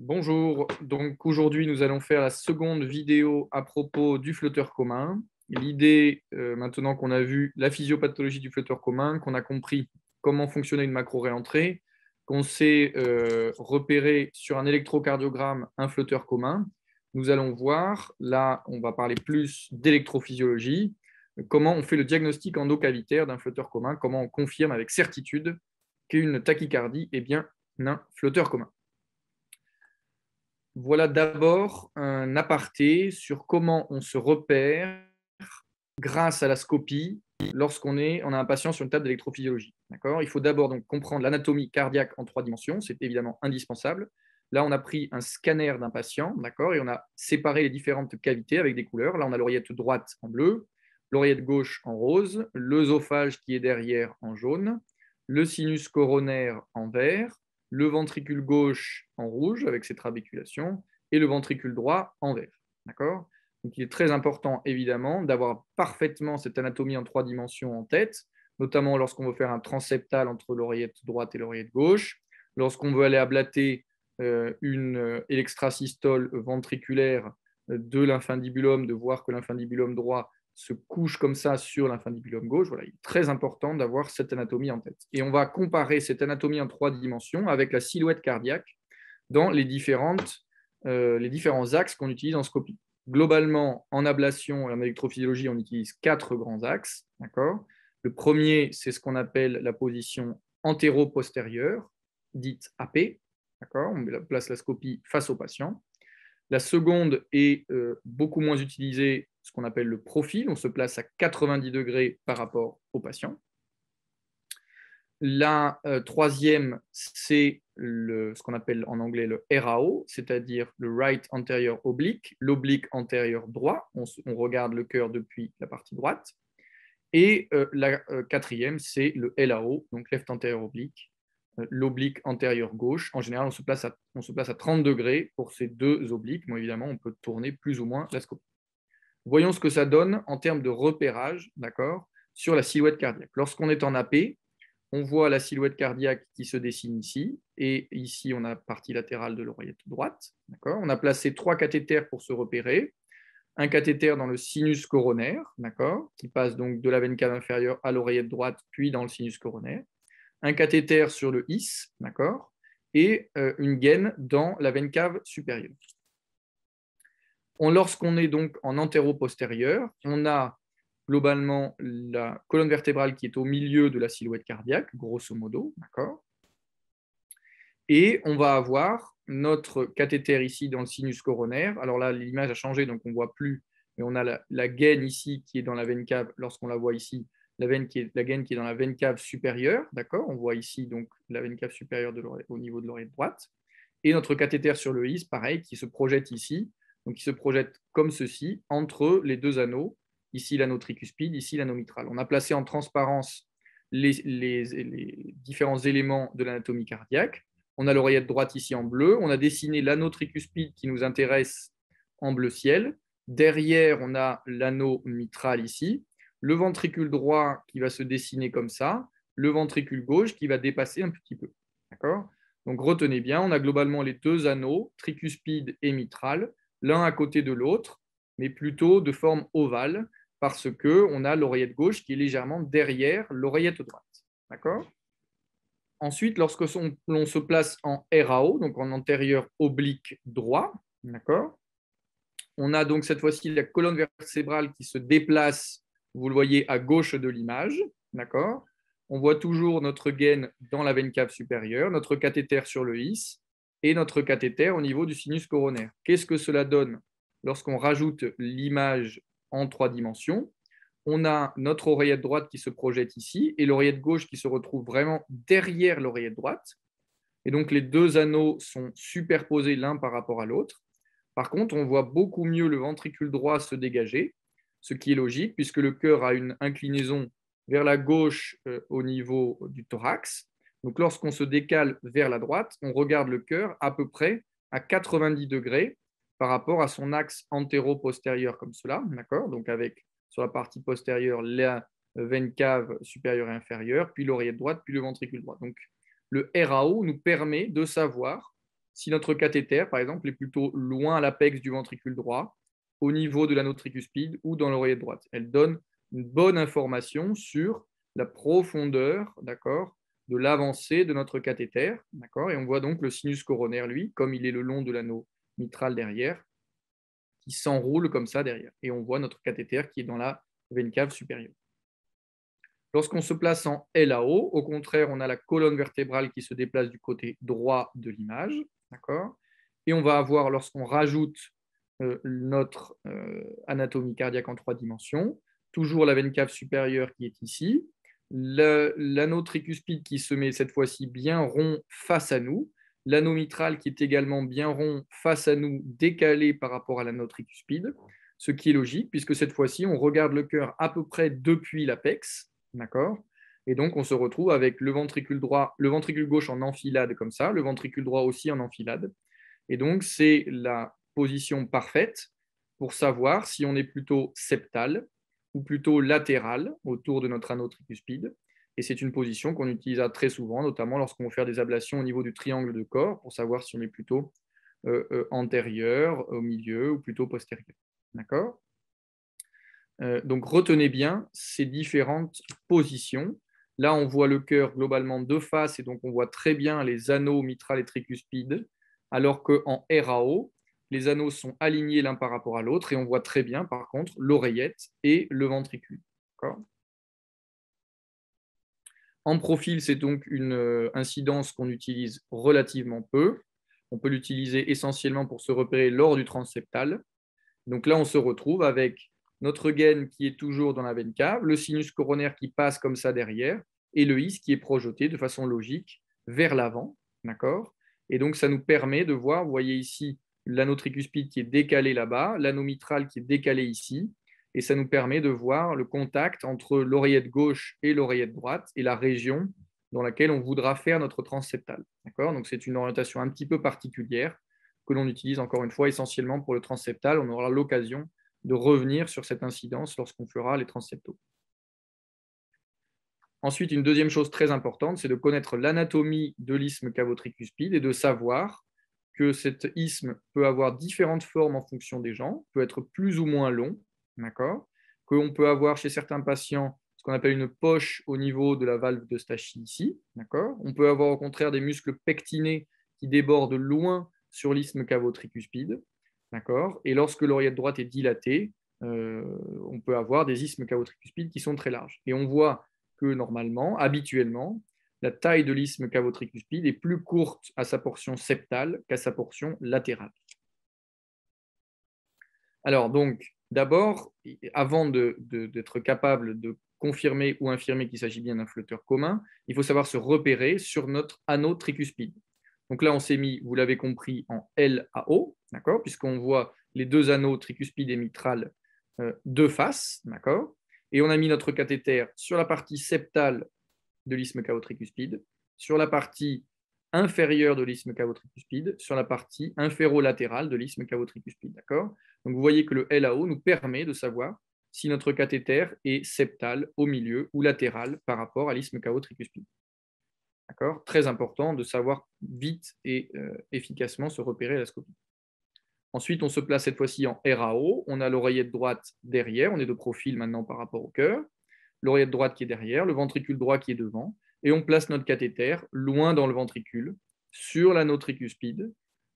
Bonjour, donc aujourd'hui nous allons faire la seconde vidéo à propos du flotteur commun. L'idée, maintenant qu'on a vu la physiopathologie du flotteur commun, qu'on a compris comment fonctionnait une macro-réentrée, qu'on sait repérer sur un électrocardiogramme un flotteur commun, nous allons voir, là on va parler plus d'électrophysiologie, comment on fait le diagnostic endocavitaire d'un flotteur commun, comment on confirme avec certitude qu'une tachycardie est bien un flotteur commun. Voilà d'abord un aparté sur comment on se repère grâce à la scopie on a un patient sur une table d'électrophysiologie. D'accord. Il faut d'abord donc comprendre l'anatomie cardiaque en 3 dimensions, c'est évidemment indispensable. Là, on a pris un scanner d'un patient, d'accord, et on a séparé les différentes cavités avec des couleurs. Là, on a l'oreillette droite en bleu, l'oreillette gauche en rose, l'œsophage qui est derrière en jaune, le sinus coronaire en vert, le ventricule gauche en rouge avec ses trabéculations et le ventricule droit en vert. D'accord. Donc, il est très important, évidemment, d'avoir parfaitement cette anatomie en 3 dimensions en tête, notamment lorsqu'on veut faire un transseptal entre l'oreillette droite et l'oreillette gauche, lorsqu'on veut aller ablater une extrasystole ventriculaire de l'infundibulum, de voir que l'infundibulum droit se couche comme ça sur l'infundibulum gauche. Voilà, il est très important d'avoir cette anatomie en tête. Et on va comparer cette anatomie en 3 dimensions avec la silhouette cardiaque dans les différents axes qu'on utilise en scopie. Globalement, en ablation et en électrophysiologie, on utilise 4 grands axes. D'accord. Le premier, c'est ce qu'on appelle la position antéro-postérieure, dite AP. D'accord. On place la scopie face au patient. La seconde est beaucoup moins utilisée, ce qu'on appelle le profil. On se place à 90 degrés par rapport au patient. La troisième, c'est ce qu'on appelle en anglais le RAO, c'est-à-dire le right anterior oblique, l'oblique antérieur droit. On regarde le cœur depuis la partie droite. Et la quatrième, c'est le LAO, donc left antérieur oblique, l'oblique antérieur gauche. En général, on se place à 30 degrés pour ces deux obliques. Bon, évidemment, on peut tourner plus ou moins la scopie. Voyons ce que ça donne en termes de repérage, d'accord, sur la silhouette cardiaque. Lorsqu'on est en AP, on voit la silhouette cardiaque qui se dessine ici, et ici, on a la partie latérale de l'oreillette droite. D'accord. On a placé 3 cathéters pour se repérer. Un cathéter dans le sinus coronaire, d'accord, qui passe donc de la veine cave inférieure à l'oreillette droite, puis dans le sinus coronaire. Un cathéter sur le is, d'accord, et une gaine dans la veine cave supérieure. Lorsqu'on est donc en antéro-postérieur, on a globalement la colonne vertébrale qui est au milieu de la silhouette cardiaque, grosso modo, d'accord. Et on va avoir notre cathéter ici dans le sinus coronaire. Alors là, l'image a changé, donc on ne voit plus, mais on a la gaine ici qui est dans la veine cave, lorsqu'on la voit ici, la gaine qui est dans la veine cave supérieure, d'accord. On voit ici donc la veine cave supérieure au niveau de l'oreille droite. Et notre cathéter sur le is, pareil, qui se projette ici, donc qui se projette comme ceci, entre les deux anneaux, ici l'anneau tricuspide, ici l'anneau mitral. On a placé en transparence les différents éléments de l'anatomie cardiaque. On a l'oreillette droite ici en bleu. On a dessiné l'anneau tricuspide qui nous intéresse en bleu ciel. Derrière, on a l'anneau mitral ici. Le ventricule droit qui va se dessiner comme ça. Le ventricule gauche qui va dépasser un petit peu. D'accord. Donc retenez bien, on a globalement les deux anneaux, tricuspide et mitral, l'un à côté de l'autre, mais plutôt de forme ovale, parce qu'on a l'oreillette gauche qui est légèrement derrière l'oreillette droite. D'accord. Ensuite, lorsque l'on se place en RAO, donc en antérieur oblique droit, d'accord, on a donc cette fois-ci la colonne vertébrale qui se déplace, vous le voyez à gauche de l'image, d'accord. On voit toujours notre gaine dans la veine cave supérieure, notre cathéter sur le is et notre cathéter au niveau du sinus coronaire. Qu'est-ce que cela donne lorsqu'on rajoute l'image en 3 dimensions? On a notre oreillette droite qui se projette ici et l'oreillette gauche qui se retrouve vraiment derrière l'oreillette droite. Et donc, les deux anneaux sont superposés l'un par rapport à l'autre. Par contre, on voit beaucoup mieux le ventricule droit se dégager, ce qui est logique puisque le cœur a une inclinaison vers la gauche au niveau du thorax. Donc, lorsqu'on se décale vers la droite, on regarde le cœur à peu près à 90 degrés par rapport à son axe antéro-postérieur comme cela, d'accord. Donc, avec sur la partie postérieure la veine cave supérieure et inférieure, puis l'oreillette droite, puis le ventricule droit. Donc, le RAO nous permet de savoir si notre cathéter, par exemple, est plutôt loin à l'apex du ventricule droit, au niveau de l'anneau tricuspide ou dans l'oreillette droite. Elle donne une bonne information sur la profondeur, d'accord, de l'avancée de notre cathéter, d'accord, et on voit donc le sinus coronaire, lui, comme il est le long de l'anneau mitral derrière, qui s'enroule comme ça derrière. Et on voit notre cathéter qui est dans la veine cave supérieure. Lorsqu'on se place en LAO, au contraire, on a la colonne vertébrale qui se déplace du côté droit de l'image, d'accord. Et on va avoir, lorsqu'on rajoute notre anatomie cardiaque en 3 dimensions, toujours la veine cave supérieure qui est ici, l'anneau tricuspide qui se met cette fois-ci bien rond face à nous, l'anneau mitral qui est également bien rond face à nous, décalé par rapport à l'anneau tricuspide, ce qui est logique, puisque cette fois-ci, on regarde le cœur à peu près depuis l'apex, d'accord. Et donc, on se retrouve avec le ventricule droit, le ventricule gauche en enfilade comme ça, le ventricule droit aussi en enfilade. Et donc, c'est la position parfaite pour savoir si on est plutôt septal ou plutôt latéral autour de notre anneau tricuspide. Et c'est une position qu'on utilise très souvent, notamment lorsqu'on veut faire des ablations au niveau du triangle de corps, pour savoir si on est plutôt antérieur, au milieu ou plutôt postérieur. D'accord ? Donc retenez bien ces différentes positions. Là, on voit le cœur globalement de face et donc on voit très bien les anneaux mitral et tricuspide, alors qu'en RAO, les anneaux sont alignés l'un par rapport à l'autre et on voit très bien par contre l'oreillette et le ventricule. En profil, c'est donc une incidence qu'on utilise relativement peu. On peut l'utiliser essentiellement pour se repérer lors du transseptal. Donc là, on se retrouve avec notre gaine qui est toujours dans la veine cave, le sinus coronaire qui passe comme ça derrière, et le is qui est projeté de façon logique vers l'avant. D'accord ? Et donc, ça nous permet de voir, vous voyez ici, l'anneau tricuspide qui est décalé là-bas, l'anneau mitral qui est décalé ici, et ça nous permet de voir le contact entre l'oreillette gauche et l'oreillette droite et la région dans laquelle on voudra faire notre transseptal. D'accord ? Donc, c'est une orientation un petit peu particulière que l'on utilise encore une fois essentiellement pour le transseptal. On aura l'occasion de revenir sur cette incidence lorsqu'on fera les transseptaux. Ensuite, une deuxième chose très importante, c'est de connaître l'anatomie de l'isthme cavo-tricuspide et de savoir que cet isthme peut avoir différentes formes en fonction des gens, peut être plus ou moins long, d'accord, qu'on peut avoir chez certains patients ce qu'on appelle une poche au niveau de la valve d'Eustache ici, d'accord. On peut avoir au contraire des muscles pectinés qui débordent loin sur l'isthme cavo-tricuspide, d'accord. Et lorsque l'oreillette droite est dilatée, on peut avoir des isthmes cavo-tricuspides qui sont très larges. Et on voit que normalement, habituellement, la taille de l'isthme cavo-tricuspide est plus courte à sa portion septale qu'à sa portion latérale. Alors donc, d'abord, avant d'être capable de confirmer ou infirmer qu'il s'agit bien d'un flotteur commun, il faut savoir se repérer sur notre anneau tricuspide. Donc là, on s'est mis, vous l'avez compris, en LAO, d'accord, puisqu'on voit les deux anneaux tricuspide et mitral de face, d'accord. Et on a mis notre cathéter sur la partie septale de l'isthme cavo-tricuspide, sur la partie inférieure de l'isthme cavo-tricuspide, sur la partie inférolatérale de l'isthme cavo-tricuspide. D'accord ? Donc vous voyez que le LAO nous permet de savoir si notre cathéter est septal, au milieu ou latéral par rapport à l'isthme cavo-tricuspide. D'accord ? Très important de savoir vite et efficacement se repérer à la scopie. Ensuite, on se place cette fois-ci en RAO. On a l'oreillette droite derrière. On est de profil maintenant par rapport au cœur. L'oreillette droite qui est derrière, le ventricule droit qui est devant. Et on place notre cathéter loin dans le ventricule, sur l'anneau tricuspide,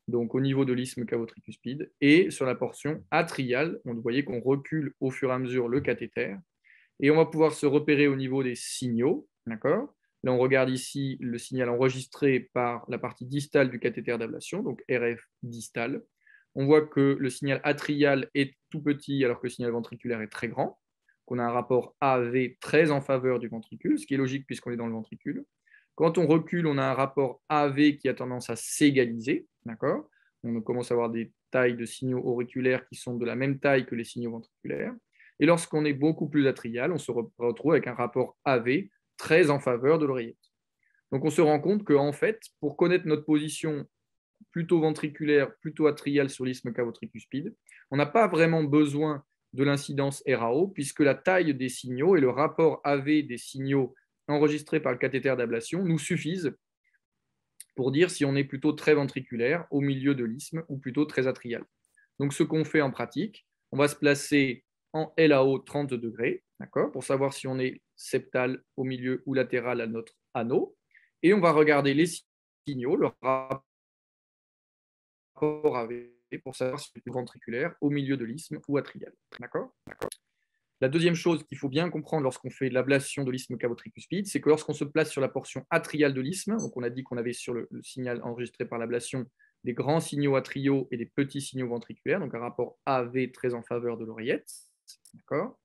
donc au niveau de l'isthme cavo-tricuspide, et sur la portion atriale. Vous voyez qu'on recule au fur et à mesure le cathéter. Et on va pouvoir se repérer au niveau des signaux. D'accord ? Là, on regarde ici le signal enregistré par la partie distale du cathéter d'ablation, donc RF distal. On voit que le signal atrial est tout petit alors que le signal ventriculaire est très grand, qu'on a un rapport AV très en faveur du ventricule, ce qui est logique puisqu'on est dans le ventricule. Quand on recule, on a un rapport AV qui a tendance à s'égaliser, d'accord ? On commence à avoir des tailles de signaux auriculaires qui sont de la même taille que les signaux ventriculaires. Et lorsqu'on est beaucoup plus atrial, on se retrouve avec un rapport AV très en faveur de l'oreillette. Donc on se rend compte qu'en fait, pour connaître notre position plutôt ventriculaire, plutôt atriale sur l'isthme cavo-tricuspide, on n'a pas vraiment besoin de l'incidence RAO, puisque la taille des signaux et le rapport AV des signaux enregistrés par le cathéter d'ablation nous suffisent pour dire si on est plutôt très ventriculaire, au milieu de l'isthme, ou plutôt très atrial. Donc, ce qu'on fait en pratique, on va se placer en LAO 30 degrés, d'accord, pour savoir si on est septal, au milieu ou latéral à notre anneau. Et on va regarder les signaux, le rapport avec, pour savoir si c'est ventriculaire, au milieu de l'isthme ou atrial. D'accord. La deuxième chose qu'il faut bien comprendre lorsqu'on fait l'ablation de l'isthme cavo-tricuspide, c'est que lorsqu'on se place sur la portion atriale de l'isthme, donc on a dit qu'on avait sur le signal enregistré par l'ablation des grands signaux atriaux et des petits signaux ventriculaires, donc un rapport AV très en faveur de l'oreillette. D'accord.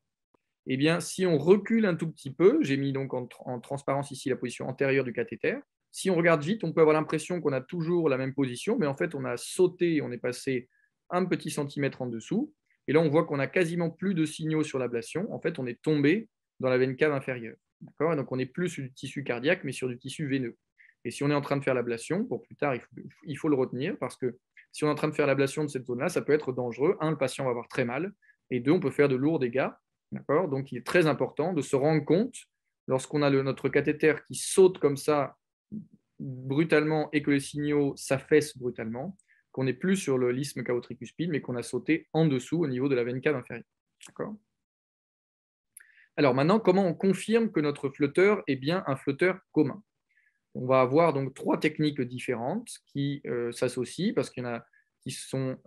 Eh bien, si on recule un tout petit peu, j'ai mis donc en transparence ici la position antérieure du cathéter. Si on regarde vite, on peut avoir l'impression qu'on a toujours la même position, mais en fait, on a sauté, on est passé un petit centimètre en dessous. Et là, on voit qu'on n'a quasiment plus de signaux sur l'ablation. En fait, on est tombé dans la veine cave inférieure. D'accord. Et donc, on n'est plus sur du tissu cardiaque, mais sur du tissu veineux. Et si on est en train de faire l'ablation, pour plus tard, il faut le retenir, parce que si on est en train de faire l'ablation de cette zone-là, ça peut être dangereux. Un, le patient va avoir très mal. Et deux, on peut faire de lourds dégâts. D'accord. Donc, il est très important de se rendre compte, lorsqu'on a notre cathéter qui saute comme ça brutalement et que les signaux s'affaissent brutalement, qu'on n'est plus sur l'isthme cavo-tricuspide, mais qu'on a sauté en dessous au niveau de la veine cave inférieure. D'accord. Alors maintenant, comment on confirme que notre flotteur est bien un flotteur commun? On va avoir donc 3 techniques différentes qui s'associent, parce qu'il y en a qui sont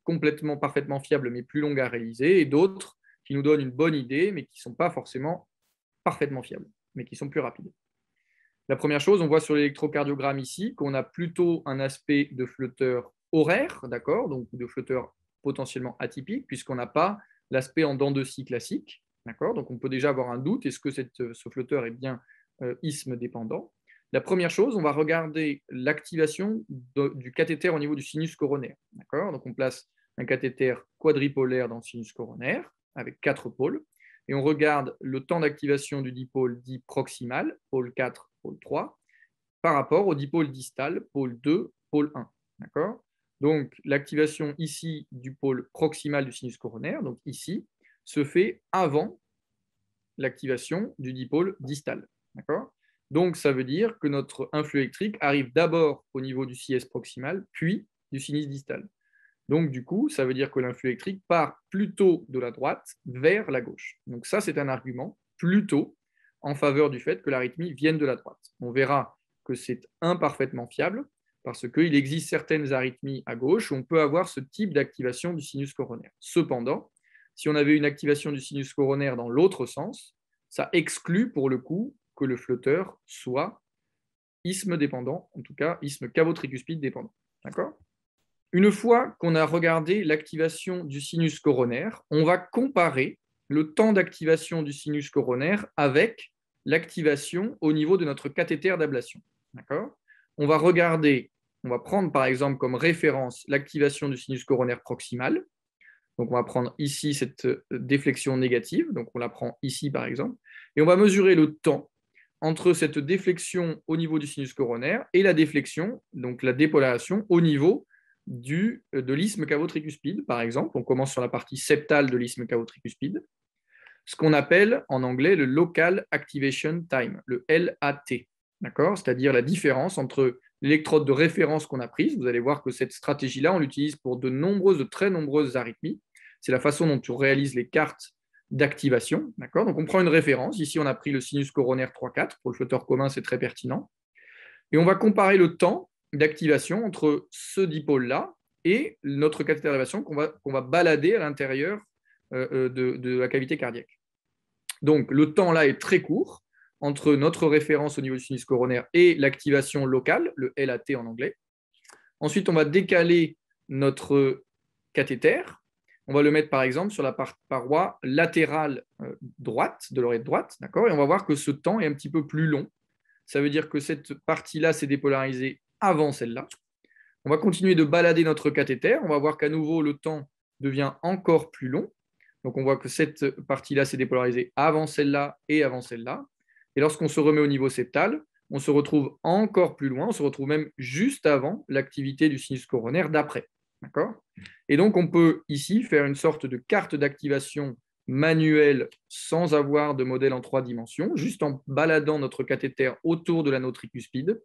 complètement, parfaitement fiables, mais plus longues à réaliser, et d'autres qui nous donnent une bonne idée, mais qui ne sont pas forcément parfaitement fiables, mais qui sont plus rapides. La première chose, on voit sur l'électrocardiogramme ici qu'on a plutôt un aspect de flotteur horaire, d'accord, donc de flotteur potentiellement atypique, puisqu'on n'a pas l'aspect en dents de scie classique, d'accord. Donc on peut déjà avoir un doute, est-ce que ce flotteur est bien isthme dépendant? La première chose, on va regarder l'activation du cathéter au niveau du sinus coronaire, d'accord. Donc on place un cathéter quadripolaire dans le sinus coronaire, avec 4 pôles, et on regarde le temps d'activation du dipôle dit proximal, pôle 4, pôle 3, par rapport au dipôle distal, pôle 2, pôle 1. D'accord. Donc, l'activation ici du pôle proximal du sinus coronaire, donc ici, se fait avant l'activation du dipôle distal. D'accord. Donc, ça veut dire que notre influx électrique arrive d'abord au niveau du CS proximal, puis du sinus distal. Donc, du coup, ça veut dire que l'influx électrique part plutôt de la droite vers la gauche. Donc, ça, c'est un argument plutôt en faveur du fait que l'arythmie vienne de la droite. On verra que c'est imparfaitement fiable parce qu'il existe certaines arythmies à gauche où on peut avoir ce type d'activation du sinus coronaire. Cependant, si on avait une activation du sinus coronaire dans l'autre sens, ça exclut pour le coup que le flotteur soit isthme dépendant, en tout cas isthme cavo-tricuspide dépendant. D'accord ? Une fois qu'on a regardé l'activation du sinus coronaire, on va comparer le temps d'activation du sinus coronaire avec l'activation au niveau de notre cathéter d'ablation. D'accord ? On va regarder, on va prendre par exemple comme référence l'activation du sinus coronaire proximal. Donc on va prendre ici cette déflexion négative, donc on la prend ici par exemple, et on va mesurer le temps entre cette déflexion au niveau du sinus coronaire et la déflexion, donc la dépolarisation au niveau de l'isthme cavo-tricuspide, par exemple. On commence sur la partie septale de l'isthme cavo-tricuspide, ce qu'on appelle en anglais le Local Activation Time, le LAT, d'accord, c'est-à-dire la différence entre l'électrode de référence qu'on a prise. Vous allez voir que cette stratégie-là, on l'utilise pour de très nombreuses arythmies. C'est la façon dont on réalise les cartes d'activation, d'accord. Donc on prend une référence. Ici, on a pris le sinus coronaire 3-4. Pour le flotteur commun, c'est très pertinent. Et on va comparer le temps d'activation entre ce dipôle-là et notre cathéter d'ablation qu'on va balader à l'intérieur de la cavité cardiaque. Donc, le temps là est très court entre notre référence au niveau du sinus coronaire et l'activation locale, le LAT en anglais. Ensuite, on va décaler notre cathéter. On va le mettre par exemple sur la paroi latérale droite de l'oreille droite, d'accord. Et on va voir que ce temps est un petit peu plus long. Ça veut dire que cette partie-là s'est dépolarisée avant celle-là. On va continuer de balader notre cathéter. On va voir qu'à nouveau, le temps devient encore plus long. Donc, on voit que cette partie-là s'est dépolarisée avant celle-là et avant celle-là. Et lorsqu'on se remet au niveau septal, on se retrouve encore plus loin. On se retrouve même juste avant l'activité du sinus coronaire d'après. D'accord ? Et donc, on peut ici faire une sorte de carte d'activation manuelle sans avoir de modèle en 3 dimensions, juste en baladant notre cathéter autour de l'anneau tricuspide.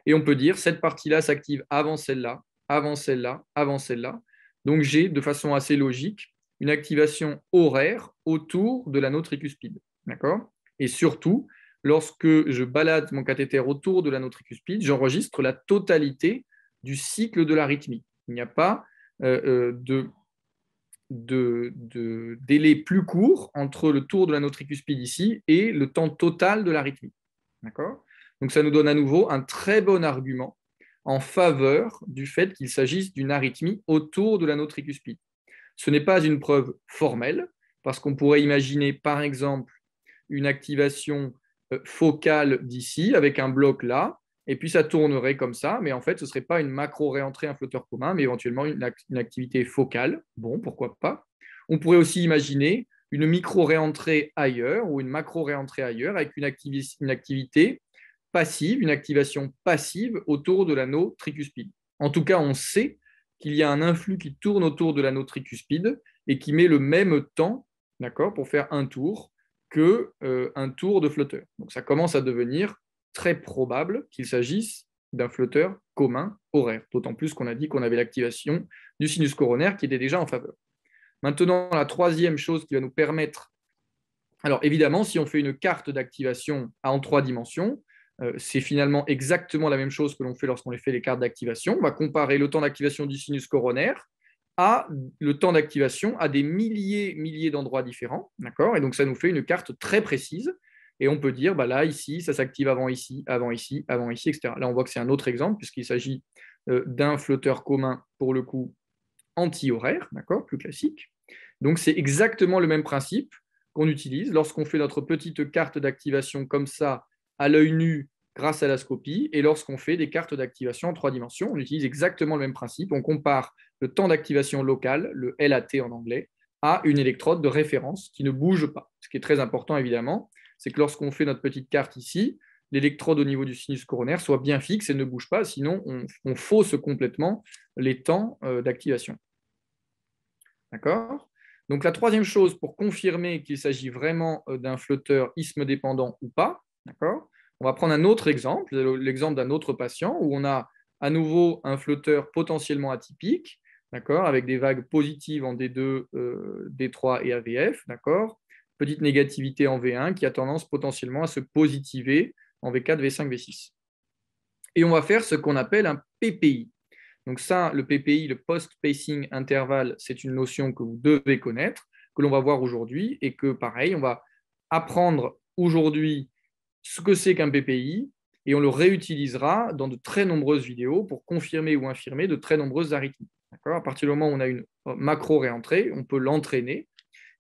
Et on peut dire, cette partie-là s'active avant celle-là, avant celle-là, avant celle-là. Donc, j'ai, de façon assez logique, une activation horaire autour de l'anneau tricuspide. D'accord? Et surtout, lorsque je balade mon cathéter autour de l'anneau tricuspide, j'enregistre la totalité du cycle de l'arythmie. Il n'y a pas de délai plus court entre le tour de l'anneau tricuspide ici et le temps total de l'arythmie. D'accord? Donc ça nous donne à nouveau un très bon argument en faveur du fait qu'il s'agisse d'une arythmie autour de l'anneau tricuspide. Ce n'est pas une preuve formelle, parce qu'on pourrait imaginer par exemple une activation focale d'ici avec un bloc là, et puis ça tournerait comme ça, mais en fait, ce ne serait pas une macro-réentrée, un flotteur commun, mais éventuellement une activité focale. Bon, pourquoi pas. On pourrait aussi imaginer une micro-réentrée ailleurs ou une macro-réentrée ailleurs avec une activité passive, une activation passive autour de l'anneau tricuspide. En tout cas, on sait qu'il y a un influx qui tourne autour de l'anneau tricuspide et qui met le même temps, d'accord, pour faire un tour qu'un tour de flotteur. Donc ça commence à devenir très probable qu'il s'agisse d'un flotteur commun horaire, d'autant plus qu'on a dit qu'on avait l'activation du sinus coronaire qui était déjà en faveur. Maintenant, la troisième chose qui va nous permettre, alors évidemment, si on fait une carte d'activation en 3 dimensions, c'est finalement exactement la même chose que l'on fait lorsqu'on fait les cartes d'activation. On va comparer le temps d'activation du sinus coronaire à le temps d'activation à des milliers d'endroits différents, d'accord? Et donc ça nous fait une carte très précise. Et on peut dire, bah là, ici, ça s'active avant ici, avant ici, avant ici, etc. Là, on voit que c'est un autre exemple, puisqu'il s'agit d'un flotteur commun, pour le coup, anti-horaire, d'accord, plus classique. Donc, c'est exactement le même principe qu'on utilise lorsqu'on fait notre petite carte d'activation comme ça, à l'œil nu, grâce à la scopie, et lorsqu'on fait des cartes d'activation en 3 dimensions, on utilise exactement le même principe. On compare le temps d'activation local, le LAT en anglais, à une électrode de référence qui ne bouge pas. Ce qui est très important, évidemment, c'est que lorsqu'on fait notre petite carte ici, l'électrode au niveau du sinus coronaire soit bien fixe et ne bouge pas, sinon on fausse complètement les temps d'activation. D'accord? Donc la troisième chose pour confirmer qu'il s'agit vraiment d'un flotteur isthme dépendant ou pas, d'accord? On va prendre un autre exemple, l'exemple d'un autre patient où on a à nouveau un flotteur potentiellement atypique, d'accord, avec des vagues positives en D2, D3 et AVF, d'accord? Petite négativité en V1 qui a tendance potentiellement à se positiver en V4, V5, V6. Et on va faire ce qu'on appelle un PPI. Donc ça, le PPI, le Post-Pacing Interval, c'est une notion que vous devez connaître, que l'on va voir aujourd'hui, et que pareil, on va apprendre aujourd'hui ce que c'est qu'un PPI, et on le réutilisera dans de très nombreuses vidéos pour confirmer ou infirmer de très nombreuses arythmies. À partir du moment où on a une macro-réentrée, on peut l'entraîner,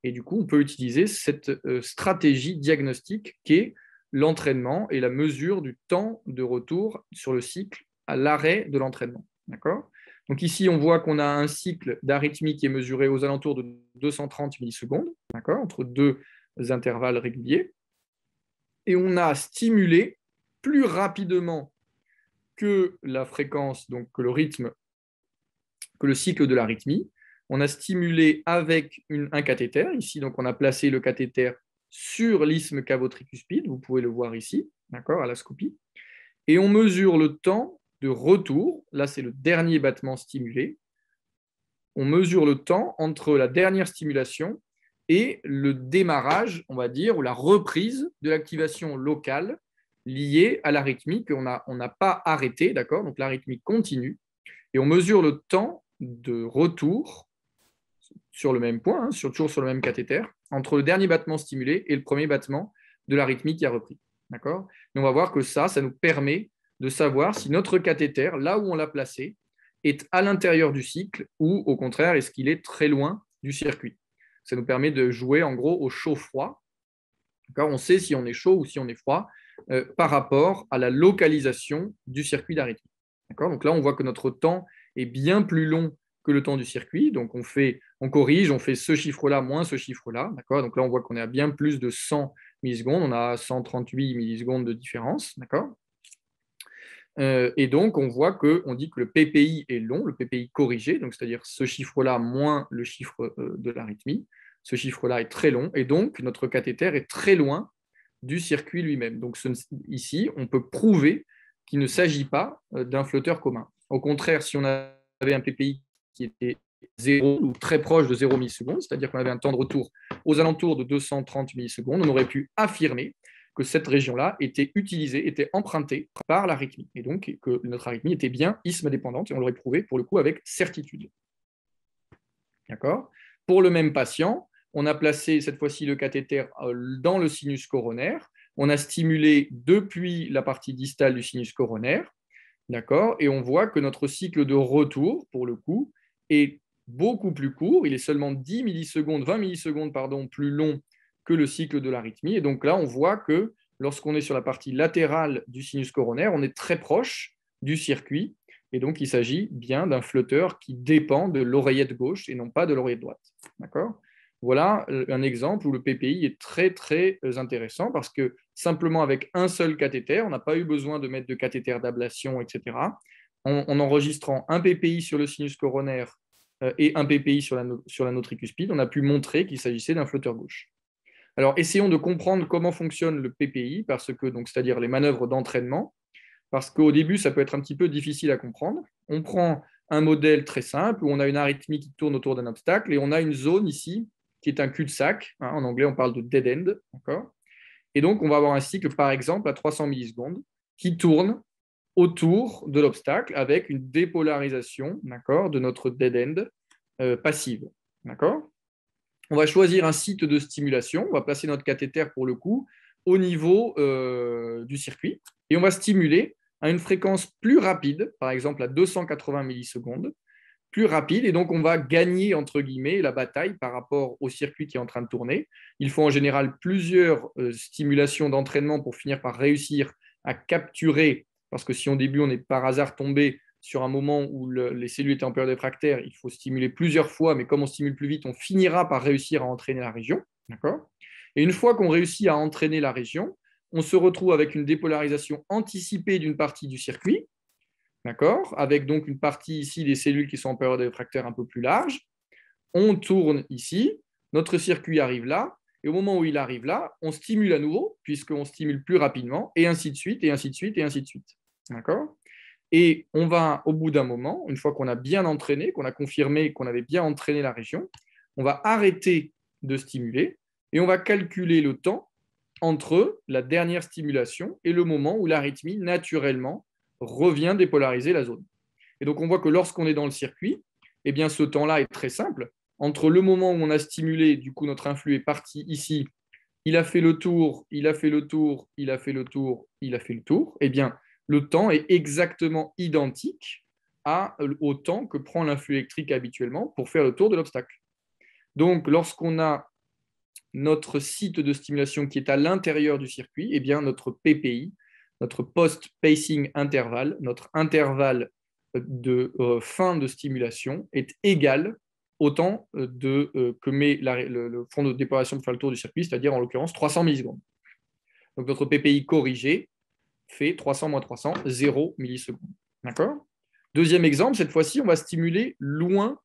et du coup, on peut utiliser cette stratégie diagnostique qui est l'entraînement et la mesure du temps de retour sur le cycle à l'arrêt de l'entraînement. D'accord? Donc ici, on voit qu'on a un cycle d'arythmie qui est mesuré aux alentours de 230 millisecondes, d'accord, entre deux intervalles réguliers. Et on a stimulé plus rapidement que la fréquence, donc que le rythme, que le cycle de l'arythmie. On a stimulé avec un cathéter. Ici, donc, on a placé le cathéter sur l'isthme cavotricuspide. Vous pouvez le voir ici, d'accord, à la scopie. Et on mesure le temps de retour. Là, c'est le dernier battement stimulé. On mesure le temps entre la dernière stimulation et le démarrage, on va dire, ou la reprise de l'activation locale liée à l'arythmie qu'on n'a pas arrêtée, d'accord? Donc l'arythmie continue. Et on mesure le temps de retour sur le même point, toujours sur le même cathéter, entre le dernier battement stimulé et le premier battement de l'arythmie qui a repris. D'accord? Et on va voir que ça nous permet de savoir si notre cathéter, là où on l'a placé, est à l'intérieur du cycle ou au contraire, est-ce qu'il est très loin du circuit. Ça nous permet de jouer en gros au chaud-froid. On sait si on est chaud ou si on est froid par rapport à la localisation du circuit d'arythmie. Donc là, on voit que notre temps est bien plus long que le temps du circuit. Donc on corrige, on fait ce chiffre-là moins ce chiffre-là. Donc là, on voit qu'on est à bien plus de 100 millisecondes. On a 138 millisecondes de différence. Et donc, on voit qu'on dit que le PPI est long, le PPI corrigé, donc c'est-à-dire ce chiffre-là moins le chiffre de l'arythmie. Ce chiffre-là est très long, et donc notre cathéter est très loin du circuit lui-même. Donc ici, on peut prouver qu'il ne s'agit pas d'un flotteur commun. Au contraire, si on avait un PPI qui était 0 ou très proche de 0 millisecondes, c'est-à-dire qu'on avait un temps de retour aux alentours de 230 millisecondes, on aurait pu affirmer que cette région-là était utilisée, était empruntée par l'arythmie, et donc que notre arythmie était bien isthme-dépendante, et on l'aurait prouvé pour le coup avec certitude. D'accord ? Pour le même patient, on a placé cette fois-ci le cathéter dans le sinus coronaire, on a stimulé depuis la partie distale du sinus coronaire, d'accord ? Et on voit que notre cycle de retour, pour le coup, est beaucoup plus court, il est seulement 10 millisecondes, 20 millisecondes pardon, plus long que le cycle de l'arythmie. Et donc là, on voit que lorsqu'on est sur la partie latérale du sinus coronaire, on est très proche du circuit. Et donc, il s'agit bien d'un flotteur qui dépend de l'oreillette gauche et non pas de l'oreillette droite. D'accord ? Voilà un exemple où le PPI est très, très intéressant parce que simplement avec un seul cathéter, on n'a pas eu besoin de mettre de cathéter d'ablation, etc. En enregistrant un PPI sur le sinus coronaire et un PPI sur l'anneau tricuspide, on a pu montrer qu'il s'agissait d'un flotteur gauche. Alors, essayons de comprendre comment fonctionne le PPI, parce que, donc, c'est-à-dire les manœuvres d'entraînement, parce qu'au début, ça peut être un petit peu difficile à comprendre. On prend un modèle très simple où on a une arythmie qui tourne autour d'un obstacle et on a une zone ici qui est un cul-de-sac. Hein, en anglais, on parle de dead end. D'accord ? Et donc, on va avoir un cycle, par exemple, à 300 millisecondes qui tourne autour de l'obstacle avec une dépolarisation, d'accord, de notre dead end passive. D'accord ? On va choisir un site de stimulation. On va placer notre cathéter, pour le coup, au niveau du circuit. Et on va stimuler à une fréquence plus rapide, par exemple à 280 millisecondes, plus rapide. Et donc, on va gagner, entre guillemets, la bataille par rapport au circuit qui est en train de tourner. Il faut en général plusieurs stimulations d'entraînement pour finir par réussir à capturer, parce que si au début, on est par hasard tombé sur un moment où les cellules étaient en période réfractaire, il faut stimuler plusieurs fois, mais comme on stimule plus vite, on finira par réussir à entraîner la région. D'accord ? Et une fois qu'on réussit à entraîner la région, on se retrouve avec une dépolarisation anticipée d'une partie du circuit, d'accord ? Avec donc une partie ici des cellules qui sont en période réfractaire un peu plus large. On tourne ici, notre circuit arrive là, et au moment où il arrive là, on stimule à nouveau, puisqu'on stimule plus rapidement, et ainsi de suite, et ainsi de suite, et ainsi de suite. D'accord ? Et on va, au bout d'un moment, une fois qu'on a bien entraîné, qu'on a confirmé qu'on avait bien entraîné la région, on va arrêter de stimuler et on va calculer le temps entre la dernière stimulation et le moment où l'arythmie, naturellement, revient dépolariser la zone. Et donc, on voit que lorsqu'on est dans le circuit, eh bien, ce temps-là est très simple. Entre le moment où on a stimulé, du coup, notre influx est parti ici, il a fait le tour, il a fait le tour, il a fait le tour, il a fait le tour, eh bien, le temps est exactement identique au temps que prend l'influx électrique habituellement pour faire le tour de l'obstacle. Donc, lorsqu'on a notre site de stimulation qui est à l'intérieur du circuit, eh bien, notre PPI, notre post-pacing intervalle, notre intervalle de fin de stimulation est égal au temps que met le fond de dépolarisation pour faire le tour du circuit, c'est-à-dire en l'occurrence 300 millisecondes. Donc notre PPI corrigé fait 300 moins 300, 0 millisecondes. D'accord ? Deuxième exemple, cette fois-ci, on va stimuler loin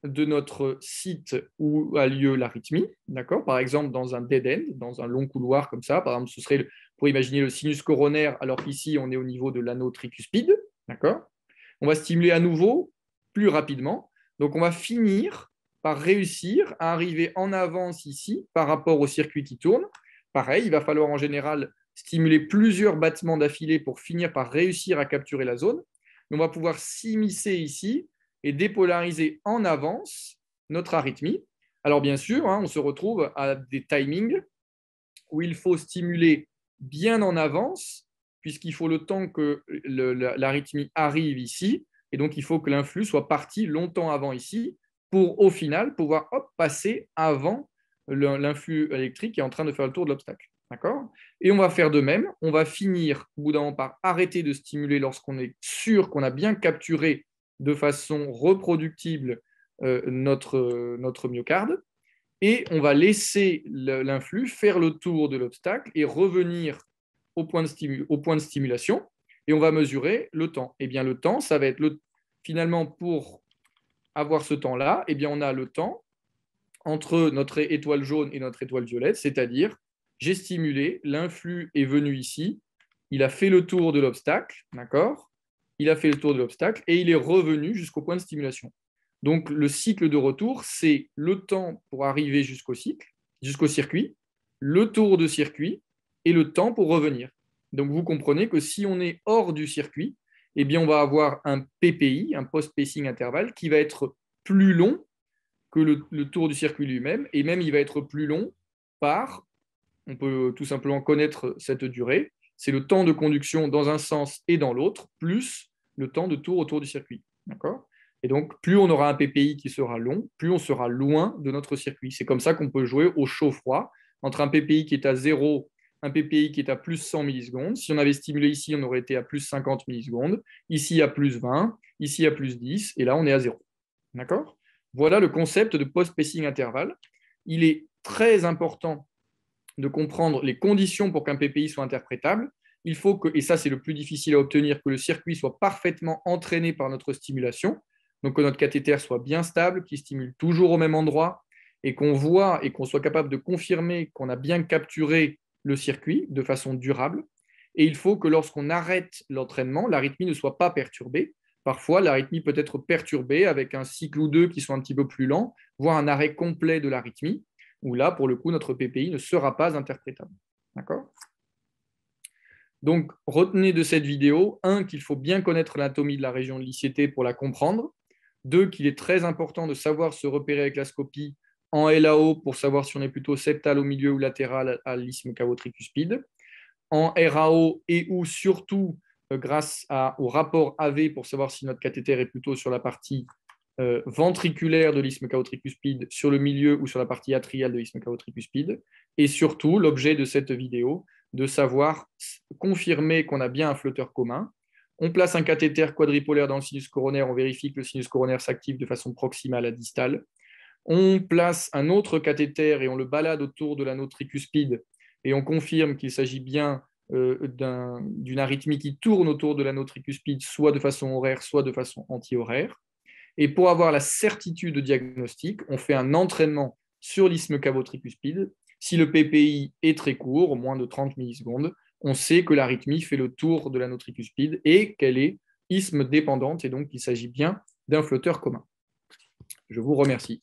de notre site où a lieu l'arythmie, d'accord ? Par exemple, dans un dead end, dans un long couloir comme ça, par exemple, ce serait, pour imaginer le sinus coronaire, alors qu'ici, on est au niveau de l'anneau tricuspide, d'accord ? On va stimuler à nouveau plus rapidement. Donc, on va finir par réussir à arriver en avance ici par rapport au circuit qui tourne. Pareil, il va falloir en général stimuler plusieurs battements d'affilée pour finir par réussir à capturer la zone. Mais on va pouvoir s'immiscer ici et dépolariser en avance notre arythmie. Alors bien sûr, on se retrouve à des timings où il faut stimuler bien en avance, puisqu'il faut le temps que l'arythmie arrive ici, et donc il faut que l'influx soit parti longtemps avant ici, pour au final pouvoir passer avant l'influx électrique qui est en train de faire le tour de l'obstacle. D'accord ? Et on va faire de même, on va finir au bout d'un moment par arrêter de stimuler lorsqu'on est sûr qu'on a bien capturé de façon reproductible notre myocarde, et on va laisser l'influx faire le tour de l'obstacle et revenir au point de stimulation, et on va mesurer le temps. Et bien le temps, ça va être finalement pour avoir ce temps-là, et bien on a le temps entre notre étoile jaune et notre étoile violette, c'est-à-dire j'ai stimulé, l'influx est venu ici, il a fait le tour de l'obstacle, d'accord? Il a fait le tour de l'obstacle et il est revenu jusqu'au point de stimulation. Donc, le cycle de retour, c'est le temps pour arriver jusqu'au circuit, le tour de circuit et le temps pour revenir. Donc, vous comprenez que si on est hors du circuit, eh bien, on va avoir un PPI, un post-pacing intervalle, qui va être plus long que le tour du circuit lui-même, et même il va être plus long par, on peut tout simplement connaître cette durée, c'est le temps de conduction dans un sens et dans l'autre, plus le temps de tour autour du circuit. D'accord? Et donc, plus on aura un PPI qui sera long, plus on sera loin de notre circuit. C'est comme ça qu'on peut jouer au chaud-froid entre un PPI qui est à 0, un PPI qui est à plus 100 millisecondes. Si on avait stimulé ici, on aurait été à plus 50 millisecondes. Ici, à plus 20. Ici, à plus 10. Et là, on est à 0. D'accord? Voilà le concept de post-pacing intervalle. Il est très important de comprendre les conditions pour qu'un PPI soit interprétable. Il faut que, et ça c'est le plus difficile à obtenir, que le circuit soit parfaitement entraîné par notre stimulation, donc que notre cathéter soit bien stable, qu'il stimule toujours au même endroit, et qu'on voit et qu'on soit capable de confirmer qu'on a bien capturé le circuit de façon durable. Et il faut que lorsqu'on arrête l'entraînement, l'arythmie ne soit pas perturbée. Parfois, l'arythmie peut être perturbée avec un cycle ou deux qui sont un petit peu plus lents, voire un arrêt complet de l'arythmie, où là, pour le coup, notre PPI ne sera pas interprétable. D'accord ? Donc, retenez de cette vidéo, 1, qu'il faut bien connaître l'anatomie de la région de l'ICT pour la comprendre. 2, qu'il est très important de savoir se repérer avec la scopie en LAO pour savoir si on est plutôt septal au milieu ou latéral à l'isthme cavo-tricuspide. En RAO et ou surtout grâce au rapport AV pour savoir si notre cathéter est plutôt sur la partie ventriculaire de l'isthme cavo-tricuspide, sur le milieu ou sur la partie atriale de l'isthme cavo-tricuspide. Et surtout, l'objet de cette vidéo, de savoir confirmer qu'on a bien un flotteur commun. On place un cathéter quadripolaire dans le sinus coronaire, on vérifie que le sinus coronaire s'active de façon proximale à distale. On place un autre cathéter et on le balade autour de l'anneau tricuspide et on confirme qu'il s'agit bien d'une arythmie qui tourne autour de l'anneau tricuspide, soit de façon horaire, soit de façon anti-horaire. Et pour avoir la certitude diagnostique, on fait un entraînement sur l'isthme cavo-tricuspide. Si le PPI est très court, moins de 30 millisecondes, on sait que l'arythmie fait le tour de l'anneau tricuspide et qu'elle est isthme dépendante et donc qu'il s'agit bien d'un flotteur commun. Je vous remercie.